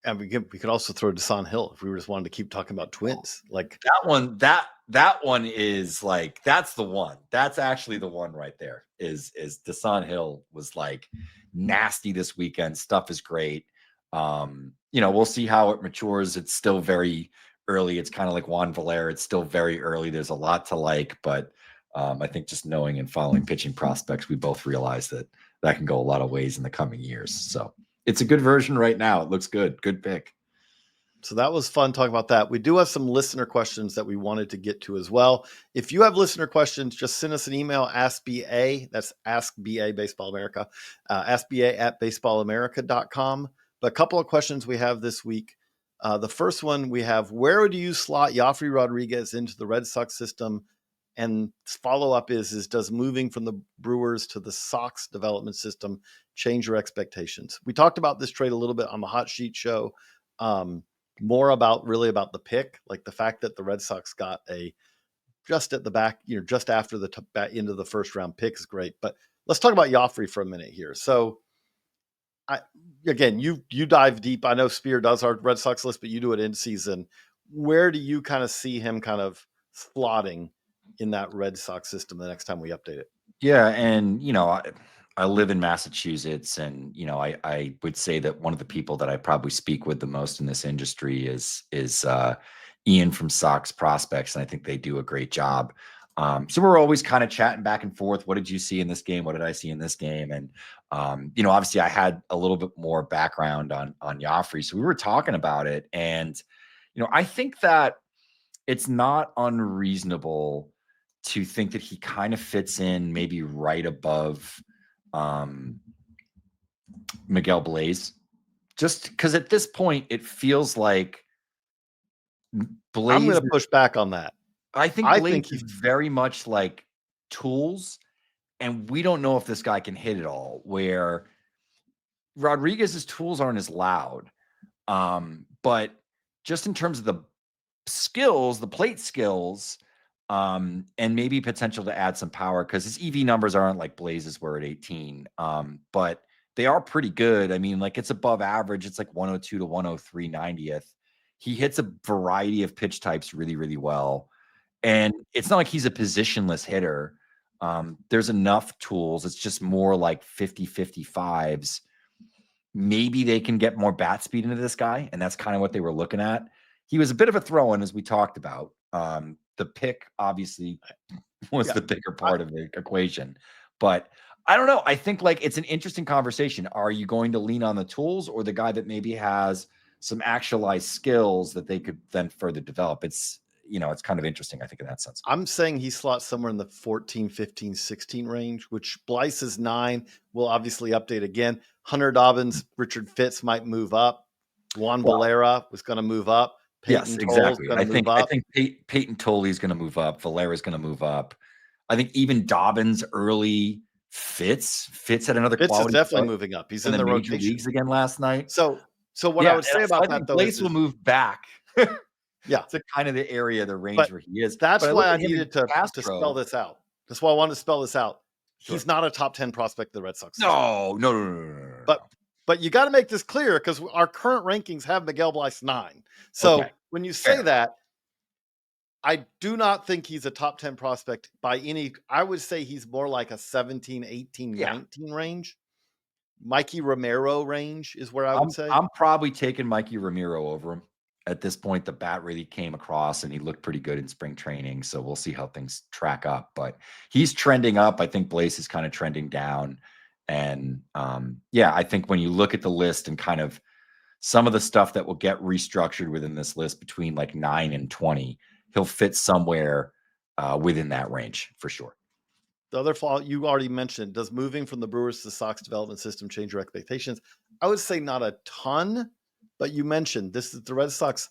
And we could also throw Dasan Hill if we just wanted to keep talking about Twins. Like that one is like, that's the one. That's actually the one right there. Is Dasan Hill was like nasty this weekend. Stuff is great. We'll see how it matures. It's still very early. It's kind of like Juan Valera. It's still very early. There's a lot to like, but I think just knowing and following pitching prospects, we both realize that can go a lot of ways in the coming years. So it's a good version right now. It looks good. Good pick. So that was fun talking about that. We do have some listener questions that we wanted to get to as well. If you have listener questions, just send us an email, AskBA. That's AskBA Baseball America, AskBA@baseballamerica.com. But a couple of questions we have this week. The first one we have, where would you slot Joffrey Rodriguez into the Red Sox system? And follow-up is does moving from the Brewers to the Sox development system change your expectations? We talked about this trade a little bit on the Hot Sheet show. More about the pick, like the fact that the Red Sox got just at the back, just after the back into the first round pick is great. But let's talk about Joffrey for a minute here. So you dive deep. I know Spear does our Red Sox list, but you do it in season. Where do you kind of see him kind of slotting in that Red Sox system the next time we update it? Yeah. And, I live in Massachusetts, and I would say that one of the people that I probably speak with the most in this industry is Ian from Sox Prospects, and I think they do a great job. So we're always kind of chatting back and forth. What did you see in this game? What did I see in this game? And obviously I had a little bit more background on Joffrey, so we were talking about it, and I think that it's not unreasonable to think that he kind of fits in maybe right above Miguel Blaze, just because at this point it feels like Blaze. I'm going to push back on that. I think Blaze is very much like tools, and we don't know if this guy can hit it all. Where Rodriguez's tools aren't as loud, but just in terms of the skills, the plate skills, and maybe potential to add some power, because his EV numbers aren't like Blaze's were at 18, but they are pretty good. I mean, like, it's above average. It's like 102 to 103 90th. He hits a variety of pitch types really, really well. And it's not like he's a positionless hitter. There's enough tools. It's just more like 50-55s. Maybe they can get more bat speed into this guy, and that's kind of what they were looking at. He was a bit of a throw-in, as we talked about. The pick obviously was the bigger part of the equation. But I don't know. I think like it's an interesting conversation. Are you going to lean on the tools or the guy that maybe has some actualized skills that they could then further develop? It's kind of interesting, I think, in that sense. I'm saying he slots somewhere in the 14, 15, 16 range, which Blyce is 9. We'll obviously update again. Hunter Dobbins, Richard Fitz might move up. Juan Valera was going to move up. Yes, exactly. I think Peyton Tolley is going to move up. Valera is going to move up. I think even Dobbins early. Fitz had another quality. Fitz is definitely moving up. He's in the major rotation leagues again last night. So what I would say about that, though, Blaze will move back. Yeah, to kind of the area, the range where he is. That's why I needed to spell this out. That's why I wanted to spell this out. Sure. He's not a top 10 prospect of the Red Sox. No. But you got to make this clear, because our current rankings have Miguel Blyce 9. So when you say that, I do not think he's a top 10 prospect by any. I would say he's more like a 17, 18, 19 range. Mikey Romero range is where I would say. I'm probably taking Mikey Romero over him. At this point, the bat really came across and he looked pretty good in spring training. So we'll see how things track up. But he's trending up. I think Blaze is kind of trending down. And I think when you look at the list and kind of some of the stuff that will get restructured within this list between like 9 and 20, he'll fit somewhere within that range for sure. The other flaw you already mentioned, does moving from the Brewers to the Sox development system change your expectations? I would say not a ton, but you mentioned this is the Red Sox.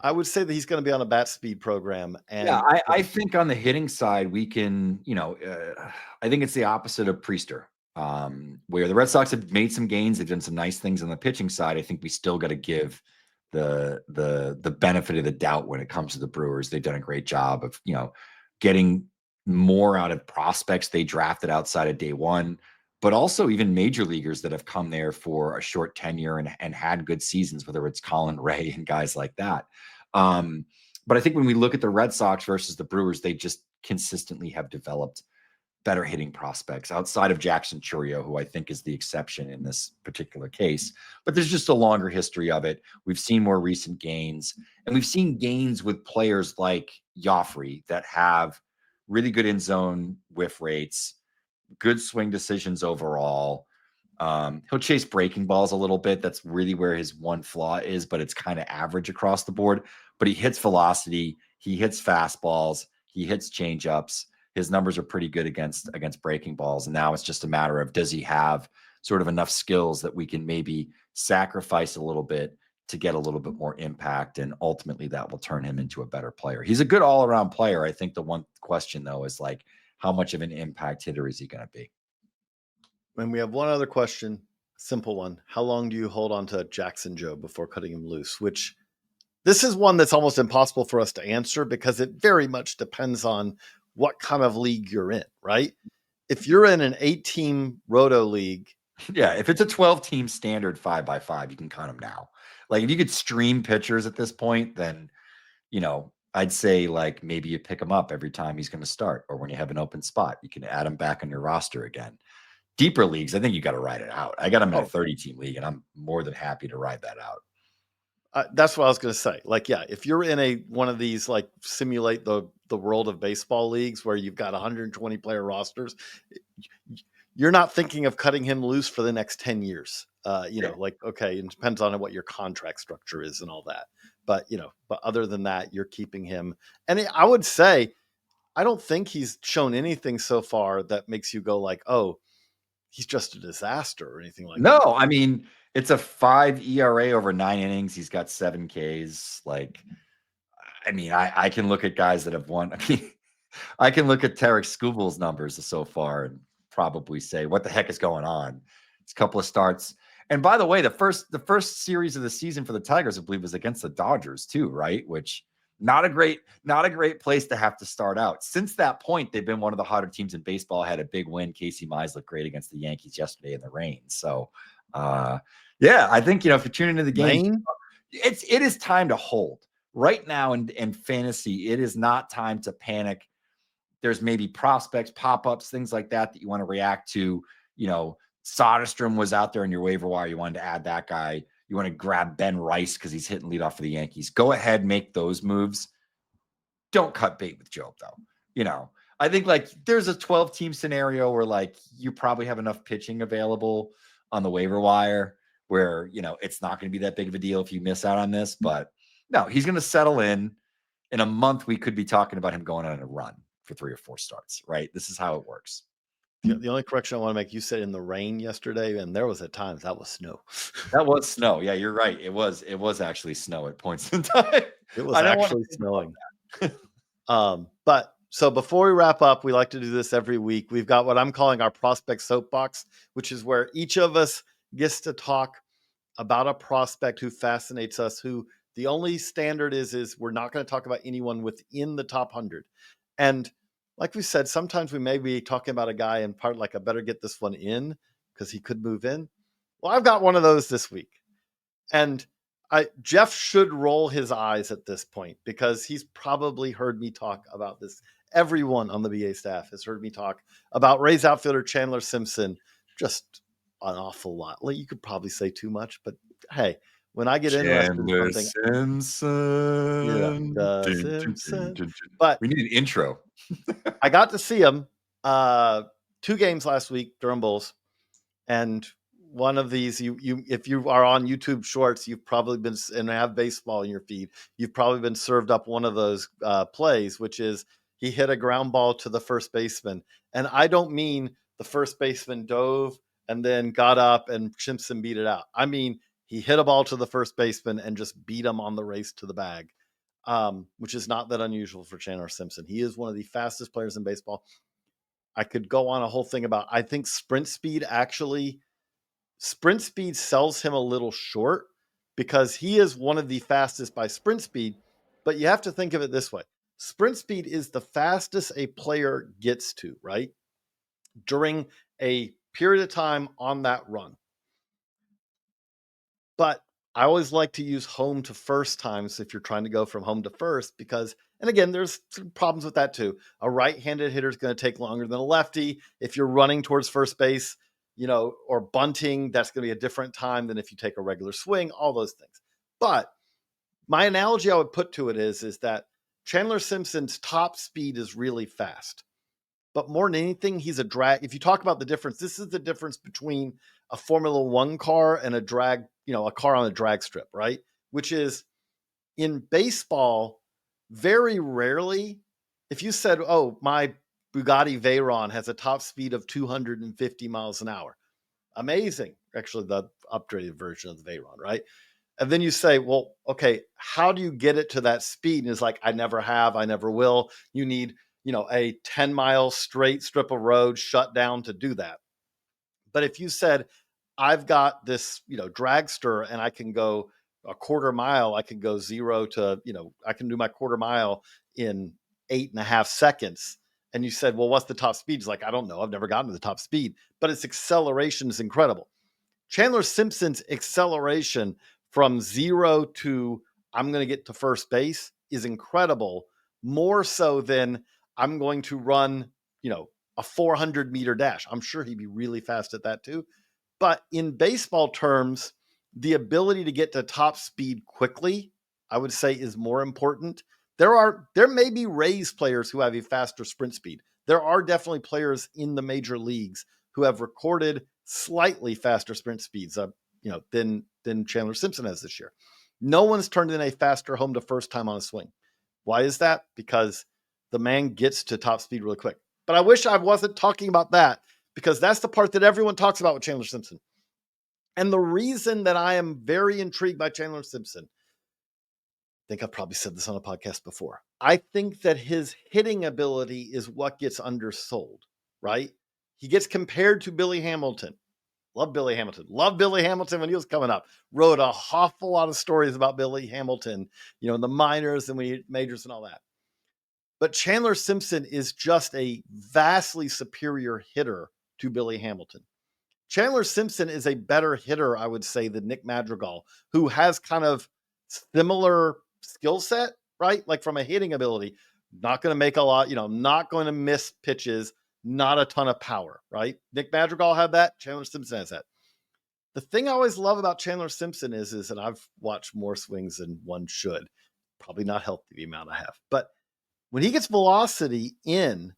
I would say that he's going to be on a bat speed program. And I think on the hitting side, we can, I think it's the opposite of Priester, where the Red Sox have made some gains. They've done some nice things on the pitching side. I think we still got to give the benefit of the doubt when it comes to the Brewers. They've done a great job of, getting more out of prospects they drafted outside of day one, but also even major leaguers that have come there for a short tenure and had good seasons, whether it's Colin Ray and guys like that. But I think when we look at the Red Sox versus the Brewers, they just consistently have developed better hitting prospects outside of Jackson Chourio, who I think is the exception in this particular case. But there's just a longer history of it. We've seen more recent gains, and we've seen gains with players like Joffrey that have really good in zone whiff rates, good swing decisions overall. He'll chase breaking balls a little bit. That's really where his one flaw is, but it's kind of average across the board. But he hits velocity, he hits fastballs, he hits changeups. His numbers are pretty good against breaking balls. And now it's just a matter of, does he have sort of enough skills that we can maybe sacrifice a little bit to get a little bit more impact, and ultimately that will turn him into a better player. He's a good all-around player. I think the one question, though, is like, how much of an impact hitter is he going to be? And we have one other question, simple one. How long do you hold on to Jackson Jobe before cutting him loose? Which this is one that's almost impossible for us to answer, because it very much depends on what kind of league you're in, right? If you're in an 8-team roto league. Yeah, if it's a 12-team standard 5x5, you can cut them now. Like, if you could stream pitchers at this point, then, I'd say like maybe you pick him up every time he's going to start, or when you have an open spot, you can add him back on your roster again. Deeper leagues, I think you got to ride it out. I got him in a Oh, 30-team league, and I'm more than happy to ride that out. that's what I was going to say. Like, yeah, if you're in one of these like simulate the world of baseball leagues where you've got 120 player rosters, you're not thinking of cutting him loose for the next 10 years. Like, okay, it depends on what your contract structure is and all that. But, but other than that, you're keeping him. And I would say, I don't think he's shown anything so far that makes you go like, oh, he's just a disaster or anything like that. No, I mean, it's a 5 ERA over 9 innings. He's got 7 Ks. Like, I mean, I can look at guys that have won. I mean, I can look at Tarek Skubel's numbers so far and probably say, what the heck is going on? It's a couple of starts. And by the way, the first series of the season for the Tigers, I believe, was against the Dodgers too, right? Which not a great place to have to start out. Since that point, they've been one of the hotter teams in baseball. Had a big win. Casey Mize looked great against the Yankees yesterday in the rain. So, yeah, I think if you're tuning into the game, it is time to hold right now in fantasy. It is not time to panic. There's maybe prospects, pop-ups, things like that you want to react to. Soderstrom was out there in your waiver wire. You wanted to add that guy. You want to grab Ben Rice because he's hitting leadoff for the Yankees. Go ahead, make those moves. Don't cut bait with Jobe, though. I think like there's a 12-team scenario where like you probably have enough pitching available on the waiver wire where, it's not going to be that big of a deal if you miss out on this. But no, he's going to settle in. In a month, we could be talking about him going on a run for 3 or 4 starts, right? This is how it works. The only correction I want to make, you said in the rain yesterday, and there was at times that was snow. That was snow. Yeah, you're right. It was actually snow at points in time. It was actually snowing. But so before we wrap up, we like to do this every week. We've got what I'm calling our prospect soapbox, which is where each of us gets to talk about a prospect who fascinates us, who the only standard is we're not going to talk about anyone within the top 100. And like we said, sometimes we may be talking about a guy in part like I better get this one in because he could move in. Well, I've got one of those this week. And Geoff should roll his eyes at this point because he's probably heard me talk about this. Everyone on the BA staff has heard me talk about Rays outfielder Chandler Simpson just an awful lot. Like, you could probably say too much, but hey, when I get interested in something, Simpson. But we need an intro. I got to see him 2 games last week, Durham Bulls, and one of these, if you are on YouTube Shorts, you've probably been and have baseball in your feed. You've probably been served up one of those plays, which is he hit a ground ball to the first baseman, and I don't mean the first baseman dove and then got up and Simpson beat it out. I mean he hit a ball to the first baseman and just beat him on the race to the bag, which is not that unusual for Chandler Simpson. He is one of the fastest players in baseball. I could go on a whole thing about. I think sprint speed sells him a little short because he is one of the fastest by sprint speed, but you have to think of it this way. Sprint speed is the fastest a player gets to, right? During a period of time on that run. But I always like to use home to first times if you're trying to go from home to first because, and again, there's some problems with that too. A right-handed hitter is going to take longer than a lefty. If you're running towards first base, or bunting, that's going to be a different time than if you take a regular swing, all those things. But my analogy I would put to it is that Chandler Simpson's top speed is really fast. But more than anything, he's a drag. If you talk about the difference, this is the difference between a Formula One car and a drag, a car on a drag strip, right? Which is in baseball, very rarely, if you said, oh, my Bugatti Veyron has a top speed of 250 miles an hour. Amazing. Actually, the upgraded version of the Veyron, right? And then you say, well, okay, how do you get it to that speed? And it's like, I never have, I never will. You need, a 10-mile straight strip of road shut down to do that. But if you said, I've got this, dragster and I can go a quarter mile, I can go 0 to, I can do my quarter mile in 8.5 seconds. And you said, well, what's the top speed? It's like, I don't know. I've never gotten to the top speed, but its acceleration is incredible. Chandler Simpson's acceleration from 0 to I'm going to get to first base is incredible, more so than I'm going to run, a 400-meter dash. I'm sure he'd be really fast at that too. But in baseball terms, the ability to get to top speed quickly, I would say, is more important. There may be Rays players who have a faster sprint speed. There are definitely players in the major leagues who have recorded slightly faster sprint speeds, than Chandler Simpson has this year. No one's turned in a faster home to first time on a swing. Why is that? Because the man gets to top speed really quick. But I wish I wasn't talking about that, because that's the part that everyone talks about with Chandler Simpson. And the reason that I am very intrigued by Chandler Simpson, I think I've probably said this on a podcast before. I think that his hitting ability is what gets undersold, right? He gets compared to Billy Hamilton. Love Billy Hamilton. Love Billy Hamilton when he was coming up. Wrote a awful lot of stories about Billy Hamilton, in the minors and majors and all that. But Chandler Simpson is just a vastly superior hitter to Billy Hamilton. Chandler Simpson is a better hitter, I would say, than Nick Madrigal, who has kind of similar skill set, right? Like from a hitting ability, not going to make a lot, not going to miss pitches, not a ton of power, right? Nick Madrigal had that. Chandler Simpson has that. The thing I always love about Chandler Simpson is that I've watched more swings than one should. Probably not healthy the amount I have, but when he gets velocity in,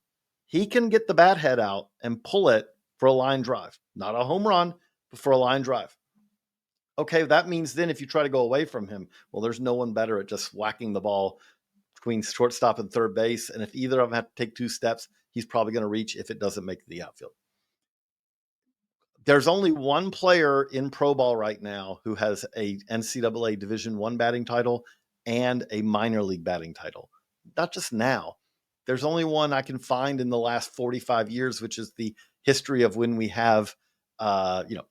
he can get the bat head out and pull it for a line drive. Not a home run, but for a line drive. Okay, that means then if you try to go away from him, well, there's no one better at just whacking the ball between shortstop and third base. And if either of them have to take 2 steps, he's probably going to reach if it doesn't make the outfield. There's only one player in pro ball right now who has a NCAA Division I batting title and a minor league batting title. Not just now. There's only one I can find in the last 45 years, which is the history of when we have,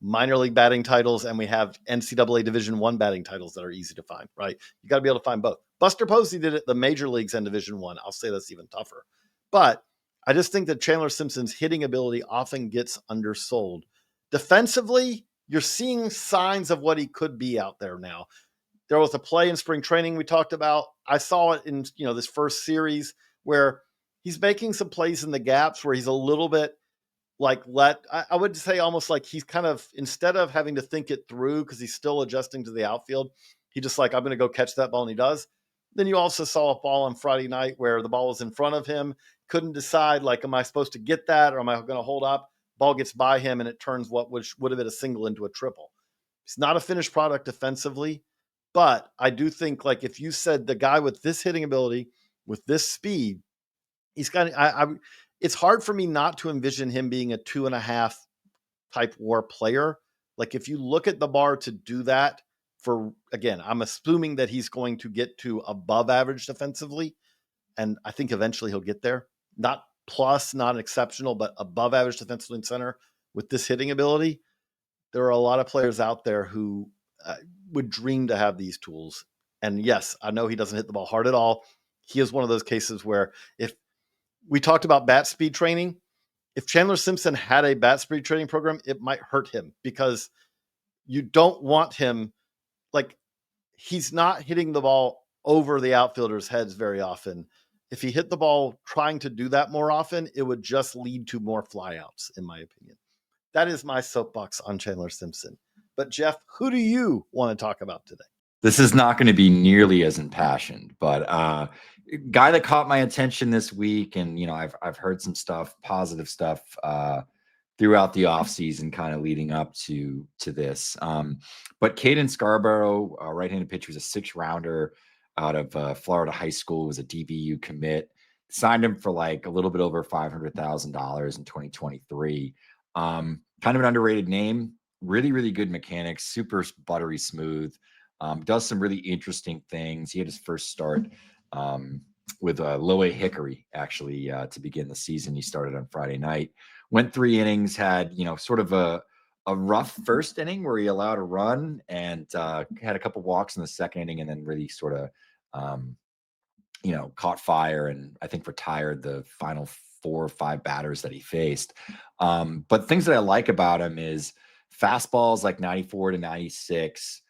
minor league batting titles and we have NCAA Division I batting titles that are easy to find, right? You got to be able to find both. Buster Posey did it the major leagues and Division I. I'll say that's even tougher. But I just think that Chandler Simpson's hitting ability often gets undersold. Defensively, you're seeing signs of what he could be out there now. There was a play in spring training we talked about. I saw it in this first series where he's making some plays in the gaps where he's a little bit like I would say almost like he's kind of, instead of having to think it through because he's still adjusting to the outfield, he just like, I'm going to go catch that ball, and he does. Then you also saw a ball on Friday night where the ball was in front of him, couldn't decide, like, am I supposed to get that or am I going to hold up? Ball gets by him and it turns what would have been a single into a triple. He's not a finished product defensively, but I do think, like, if you said the guy with this hitting ability, with this speed, he's got, it's hard for me not to envision him being a 2.5 type WAR player. Like, if you look at the bar to do that, again, I'm assuming that he's going to get to above average defensively. And I think eventually he'll get there. Not plus, not exceptional, but above average defensively in center with this hitting ability. There are a lot of players out there who would dream to have these tools. And yes, I know he doesn't hit the ball hard at all. He is one of those cases where, if we talked about bat speed training, if Chandler Simpson had a bat speed training program, it might hurt him, because you don't want him, like, he's not hitting the ball over the outfielders' heads very often. If he hit the ball trying to do that more often, it would just lead to more flyouts, in my opinion. That is my soapbox on Chandler Simpson. But Geoff, who do you want to talk about today? This is not going to be nearly as impassioned, but guy that caught my attention this week, and I've heard some stuff, positive stuff, throughout the offseason, kind of leading up to this. But Caden Scarborough, right-handed pitcher, was a 6th rounder out of Florida high school, was a DBU commit. Signed him for like a little bit over $500,000 in 2023. Kind of an underrated name. Really, really good mechanics. Super buttery smooth. Does some really interesting things. He had his first start with Low A Hickory, actually, to begin the season. He started on Friday night. Went 3 innings, had, sort of a rough first inning where he allowed a run, and had a couple walks in the second inning, and then really sort of, caught fire and I think retired the final 4 or 5 batters that he faced. But things that I like about him is fastballs like 94 to 96.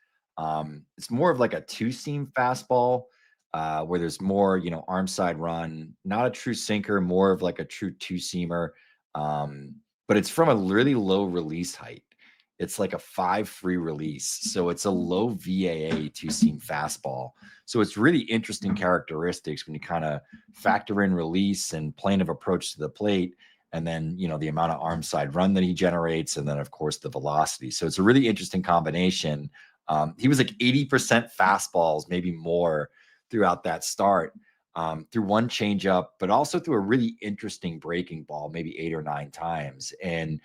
It's more of like a 2-seam fastball, where there's more, arm side run, not a true sinker, more of like a true 2-seamer. But it's from a really low release height. It's like a 5-3 release. So it's a low VAA two-seam fastball. So it's really interesting characteristics when you kind of factor in release and plane of approach to the plate, and then, the amount of arm side run that he generates, and then, of course, the velocity. So it's a really interesting combination. He was like 80% fastballs, maybe more, throughout that start, through one changeup, but also through a really interesting breaking ball, maybe 8 or 9 times. And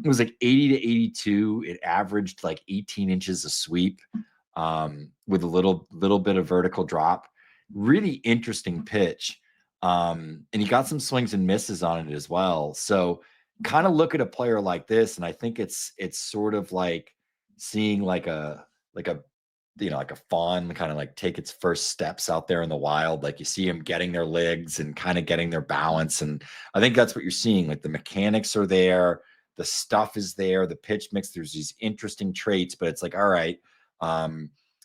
it was like 80 to 82. It averaged like 18 inches of sweep, with a little bit of vertical drop. Really interesting pitch. And he got some swings and misses on it as well. So kind of look at a player like this, and I think it's sort of like seeing like a like a fawn kind of like take its first steps out there in the wild. Like you see them getting their legs and kind of getting their balance. And I think that's what you're seeing. Like the mechanics are there, the stuff is there, the pitch mix, there's these interesting traits, but it's like, all right,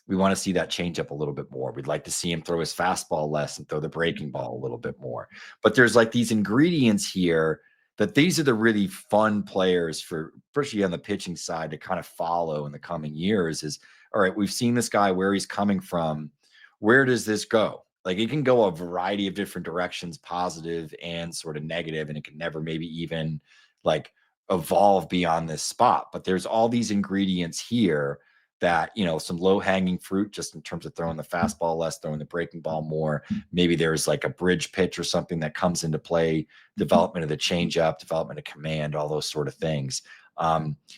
we want to see that change up a little bit more. We'd like to see him throw his fastball less and throw the breaking ball a little bit more. But there's like these ingredients here that these are the really fun players for, especially on the pitching side, to kind of follow in the coming years. Is, all right, we've seen this guy, where he's coming from. Where does this go? Like it can go a variety of different directions, positive and sort of negative, and it can never maybe even like evolve beyond this spot. But there's all these ingredients here that, some low hanging fruit, just in terms of throwing the fastball less, throwing the breaking ball more. Maybe there's like a bridge pitch or something that comes into play, development of the changeup, development of command, all those sort of things.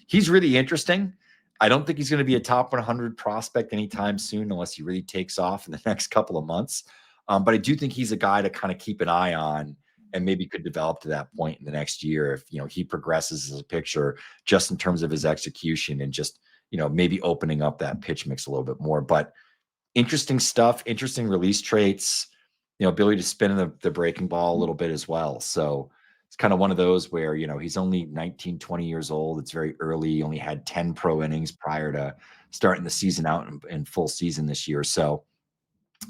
He's really interesting. I don't think he's going to be a top 100 prospect anytime soon, unless he really takes off in the next couple of months. But I do think he's a guy to kind of keep an eye on, and maybe could develop to that point in the next year if, he progresses as a pitcher, just in terms of his execution and just, maybe opening up that pitch mix a little bit more. But interesting stuff, interesting release traits, ability to spin the breaking ball a little bit as well. So it's kind of one of those where, he's only 19, 20 years old. It's very early. He only had 10 pro innings prior to starting the season out in full season this year. So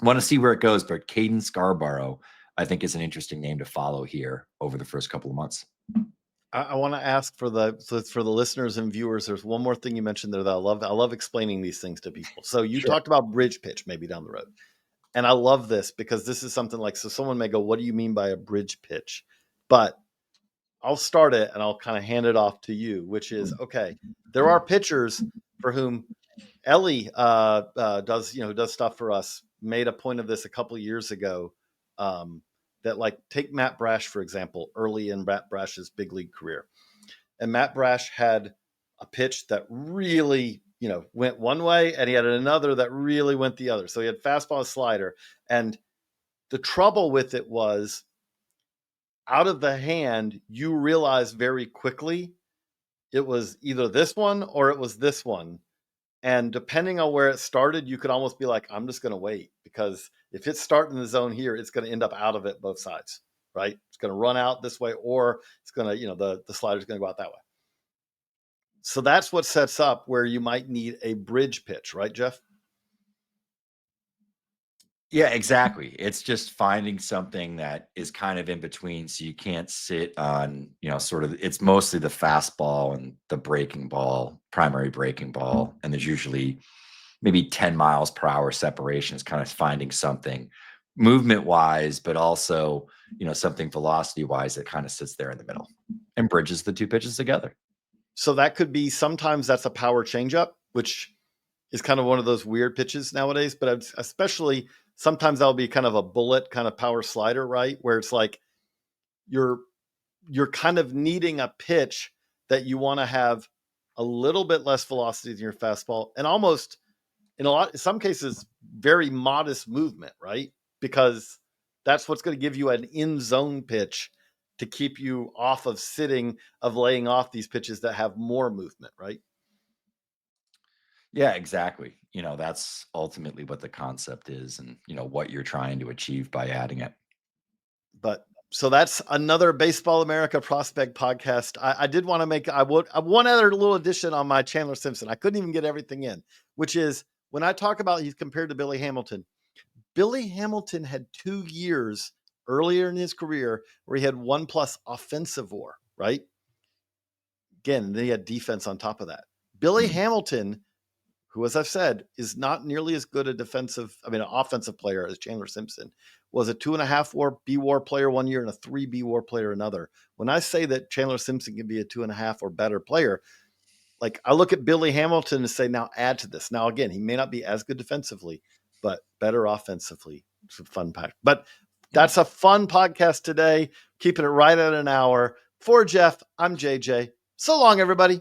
want to see where it goes. But Caden Scarborough, I think, is an interesting name to follow here over the first couple of months. I want to ask for the listeners and viewers. There's one more thing you mentioned there that I love. I love explaining these things to people. So you Sure. talked about bridge pitch maybe down the road, and I love this because this is something like, so someone may go, "What do you mean by a bridge pitch?" But I'll start it and I'll kind of hand it off to you, which is, okay, there are pitchers for whom Ellie does stuff for us. Made a point of this a couple of years ago. That, like, take Matt Brash, for example, early in Matt Brash's big league career. And Matt Brash had a pitch that really, went one way, and he had another that really went the other. So he had fastball and slider. And the trouble with it was, out of the hand, you realize very quickly it was either this one or it was this one. And depending on where it started, you could almost be like, I'm just going to wait, because if it's starting the zone here, it's going to end up out of it both sides, right? It's going to run out this way, or it's going to, the slider's going to go out that way. So that's what sets up where you might need a bridge pitch, right, Geoff? Yeah, exactly. It's just finding something that is kind of in between. So you can't sit on, sort of, it's mostly the fastball and the breaking ball, primary breaking ball. And there's usually maybe 10 miles per hour separation. Is kind of finding something movement wise, but also, something velocity wise that kind of sits there in the middle and bridges the two pitches together. So that could be, sometimes that's a power changeup, which is kind of one of those weird pitches nowadays, but especially sometimes that'll be kind of a bullet kind of power slider, right? Where it's like you're kind of needing a pitch that you want to have a little bit less velocity than your fastball, and almost in some cases, very modest movement, right? Because that's what's going to give you an in zone pitch to keep you off of laying off these pitches that have more movement, right? Yeah, exactly. That's ultimately what the concept is, and, what you're trying to achieve by adding it. But so that's another Baseball America prospect podcast. I did want to make one other little addition on my Chandler Simpson. I couldn't even get everything in, which is, when I talk about he's compared to Billy Hamilton had 2 years earlier in his career where he had 1+ offensive WAR. right? Again, then he had defense on top of that. Billy Hamilton, who, as I've said, is not nearly as good an offensive player as Chandler Simpson, was a 2.5 WAR B WAR player one year and a 3 B WAR player another. When I say that Chandler Simpson can be a 2.5 or better player, like I look at Billy Hamilton and say, now add to this. Now, again, he may not be as good defensively, but better offensively. It's a fun pack. But that's a fun podcast today. Keeping it right at an hour. For Geoff, I'm JJ. So long, everybody.